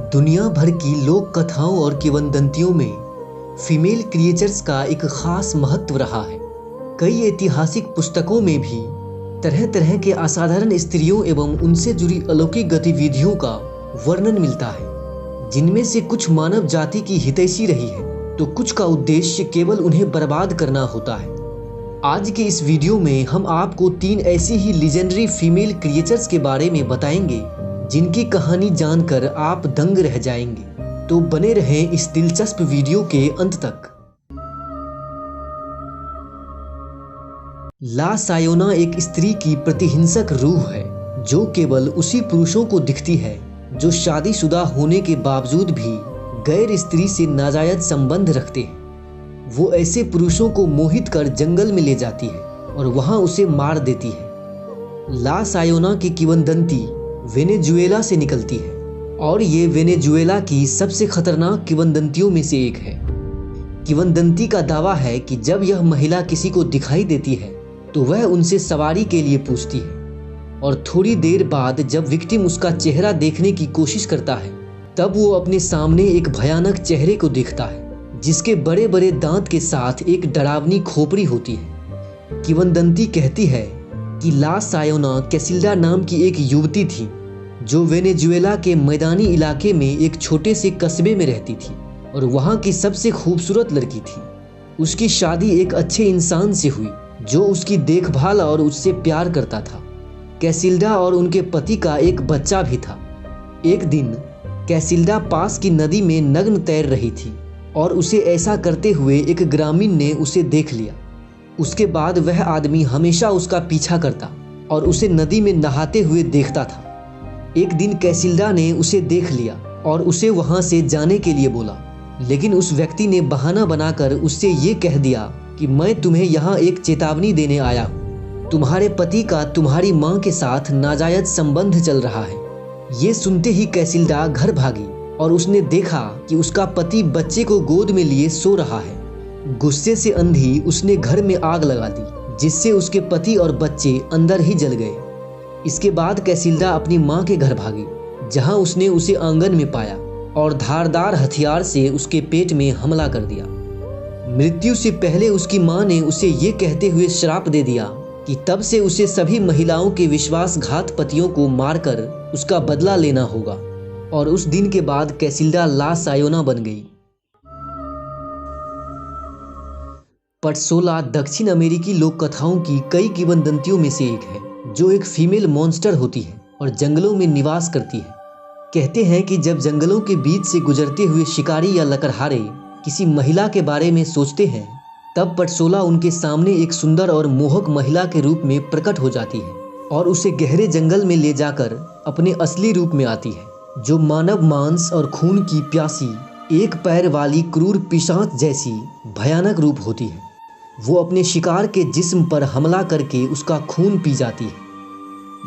दुनिया भर की लोक कथाओं और किंवदंतियों में फीमेल क्रिएचर्स का एक खास महत्व रहा है। कई ऐतिहासिक पुस्तकों में भी तरह तरह के असाधारण स्त्रियों एवं उनसे जुड़ी अलौकिक गतिविधियों का वर्णन मिलता है, जिनमें से कुछ मानव जाति की हितैषी रही है तो कुछ का उद्देश्य केवल उन्हें बर्बाद करना होता है। आज के इस वीडियो में हम आपको 3 ऐसी ही लीजेंडरी फीमेल क्रिएचर्स के बारे में बताएंगे जिनकी कहानी जानकर आप दंग रह जाएंगे। तो बने रहें इस दिलचस्प वीडियो के अंत तक। ला सायोना एक स्त्री की प्रतिहिंसक रूह है जो केवल उसी पुरुषों को दिखती है जो शादीशुदा होने के बावजूद भी गैर स्त्री से नाजायज संबंध रखते हैं। वो ऐसे पुरुषों को मोहित कर जंगल में ले जाती है और वहां उसे मार देती है। ला सायोना की किंवदंती वेनेजुएला से निकलती है और ये वेनेजुएला की सबसे खतरनाक किंवदंतियों में से एक है। किंवदंती का दावा है कि जब यह महिला किसी को दिखाई देती है तो वह उनसे सवारी के लिए पूछती है और थोड़ी देर बाद जब विक्टिम उसका चेहरा देखने की कोशिश करता है तब वो अपने सामने एक भयानक चेहरे को देखता है जिसके बड़े बड़े दांत के साथ एक डरावनी खोपड़ी होती है। किंवदंती कहती है कि ला सायोना कैसिल्डा नाम की एक युवती थी जो वेनेजुएला के मैदानी इलाके में एक छोटे से कस्बे में रहती थी और वहाँ की सबसे खूबसूरत लड़की थी। उसकी शादी एक अच्छे इंसान से हुई जो उसकी देखभाल और उससे प्यार करता था। कैसिल्डा और उनके पति का एक बच्चा भी था। एक दिन कैसिल्डा पास की नदी में नग्न तैर रही थी और उसे ऐसा करते हुए एक ग्रामीण ने उसे देख लिया। उसके बाद वह आदमी हमेशा उसका पीछा करता और उसे नदी में नहाते हुए देखता था। एक दिन कैसिल्डा ने उसे देख लिया और उसे वहां से जाने के लिए बोला, लेकिन उस व्यक्ति ने बहाना बनाकर उससे ये कह दिया कि मैं तुम्हें यहाँ एक चेतावनी देने आया हूँ। तुम्हारे पति का तुम्हारी माँ के साथ नाजायज संबंध चल रहा है। ये सुनते ही कैसिल्डा घर भागी और उसने देखा कि उसका पति बच्चे को गोद में लिए सो रहा है। गुस्से से अंधी उसने घर में आग लगा दी जिससे उसके पति और बच्चे अंदर ही जल गए। इसके बाद कैसिल्डा अपनी माँ के घर भागी जहाँ उसने उसे आंगन में पाया और धारदार हथियार से उसके पेट में हमला कर दिया। मृत्यु से पहले उसकी माँ ने उसे ये कहते हुए श्राप दे दिया कि तब से उसे सभी महिलाओं के विश्वासघात पतियों को मारकर उसका बदला लेना होगा और उस दिन के बाद कैसिल्डा ला सायोना बन गई। पटसोला दक्षिण अमेरिकी लोक कथाओं की कई किंवदंतियों में से एक है जो एक फीमेल मॉन्स्टर होती है और जंगलों में निवास करती है। कहते हैं कि जब जंगलों के बीच से गुजरते हुए शिकारी या लकड़हारे किसी महिला के बारे में सोचते हैं तब पटसोला उनके सामने एक सुंदर और मोहक महिला के रूप में प्रकट हो जाती है और उसे गहरे जंगल में ले जाकर अपने असली रूप में आती है जो मानव मांस और खून की प्यासी एक पैर वाली क्रूर पिशाच जैसी भयानक रूप होती है। वो अपने शिकार के जिस्म पर हमला करके उसका खून पी जाती है।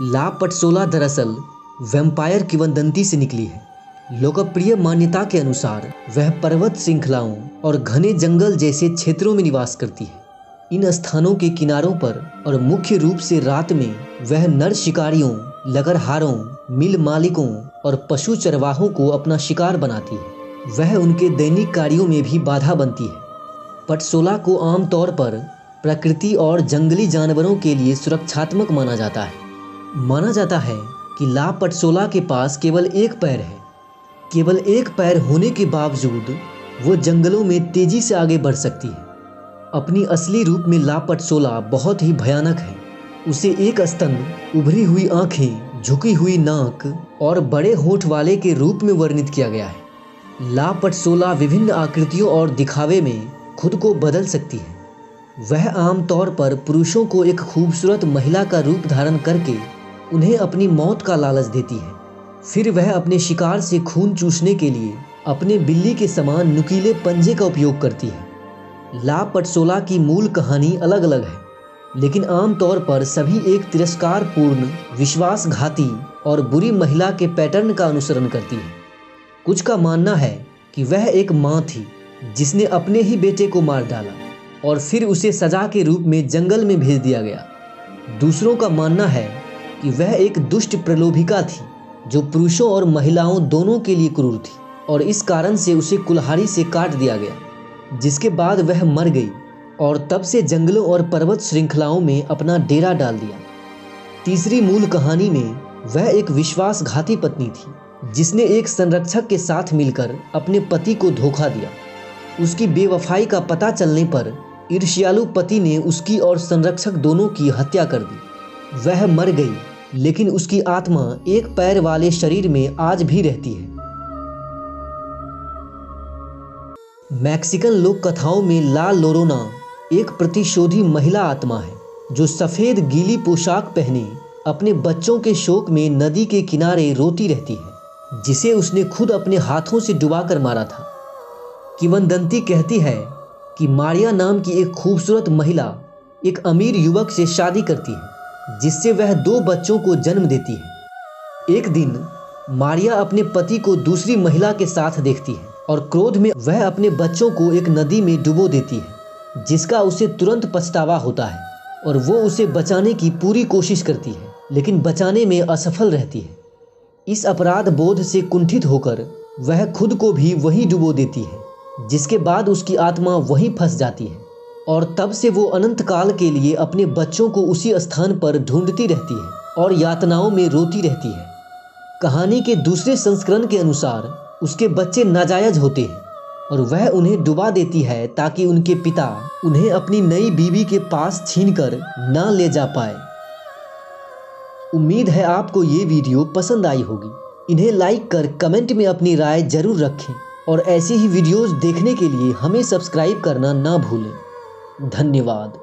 ला पटसोला दरअसल वैम्पायर किंवदंती से निकली है। लोकप्रिय मान्यता के अनुसार वह पर्वत श्रृंखलाओं और घने जंगल जैसे क्षेत्रों में निवास करती है। इन स्थानों के किनारों पर और मुख्य रूप से रात में वह नर शिकारियों, लकड़हारों, मिल मालिकों और पशु चरवाहों को अपना शिकार बनाती है। वह उनके दैनिक कार्यों में भी बाधा बनती है। पटसोला को आमतौर पर प्रकृति और जंगली जानवरों के लिए सुरक्षात्मक माना जाता है। माना जाता है कि ला पटसोला के पास केवल एक पैर है। केवल एक पैर होने के बावजूद वो जंगलों में तेजी से आगे बढ़ सकती है। अपनी असली रूप में ला पटसोला बहुत ही भयानक है। उसे एक स्तन, उभरी हुई आंखें, झुकी हुई नाक और बड़े होंठ वाले के रूप में वर्णित किया गया है। ला पटसोला विभिन्न आकृतियों और दिखावे में खुद को बदल सकती है। वह आमतौर पर पुरुषों को एक खूबसूरत महिला का रूप धारण करके उन्हें अपनी मौत का लालच देती है। फिर वह अपने शिकार से खून चूसने के लिए अपने बिल्ली के समान नुकीले पंजे का उपयोग करती है। ला पटसोला की मूल कहानी अलग अलग है, लेकिन आमतौर पर सभी एक तिरस्कारपूर्ण, विश्वासघाती और बुरी महिला के पैटर्न का अनुसरण करती है। कुछ का मानना है कि वह एक माँ थी जिसने अपने ही बेटे को मार डाला और फिर उसे सजा के रूप में जंगल में भेज दिया गया। दूसरों का मानना है कि वह एक दुष्ट प्रलोभिका थी जो पुरुषों और महिलाओं दोनों के लिए क्रूर थी, और इस कारण से उसे कुल्हाड़ी से काट दिया गया, जिसके बाद वह मर गई और तब से जंगलों और पर्वत श्रृंखलाओं में अपना डेरा डाल दिया। तीसरी मूल कहानी में वह एक विश्वासघाती पत्नी थी, जिसने एक संरक्षक के साथ मिलकर अपने पति को धोखा दिया। उसकी बेवफाई का पता चलने पर ईर्ष्यालु पति ने उसकी और संरक्षक दोनों की हत्या कर दी। वह मर गई, लेकिन उसकी आत्मा एक पैर वाले शरीर में आज भी रहती है। मैक्सिकन लोक कथाओं में ला लोरोना एक प्रतिशोधी महिला आत्मा है, जो सफ़ेद गीली पोशाक पहने अपने बच्चों के शोक में नदी के किनारे रोती रहती है, जिसे उसने खुद अपने हाथों से डुबाकर मारा था। किंवदंती कहती है कि मारिया नाम की एक खूबसूरत महिला एक अमीर युवक से शादी करती है, जिससे वह 2 बच्चों को जन्म देती है। एक दिन मारिया अपने पति को दूसरी महिला के साथ देखती है और क्रोध में वह अपने बच्चों को एक नदी में डुबो देती है, जिसका उसे तुरंत पछतावा होता है और वो उसे बचाने की पूरी कोशिश करती है, लेकिन बचाने में असफल रहती है। इस अपराध बोध से कुंठित होकर वह खुद को भी वहीं डुबो देती है, जिसके बाद उसकी आत्मा वहीं फंस जाती है और तब से वो अनंत काल के लिए अपने बच्चों को उसी स्थान पर ढूंढती रहती है और यातनाओं में रोती रहती है। कहानी के दूसरे संस्करण के अनुसार उसके बच्चे नाजायज होते हैं और वह उन्हें डुबा देती है ताकि उनके पिता उन्हें अपनी नई बीवी के पास छीनकर ना ले जा पाए। उम्मीद है आपको ये वीडियो पसंद आई होगी। इन्हें लाइक कर कमेंट में अपनी राय जरूर रखें और ऐसी ही वीडियोस देखने के लिए हमें सब्सक्राइब करना ना भूलें। धन्यवाद।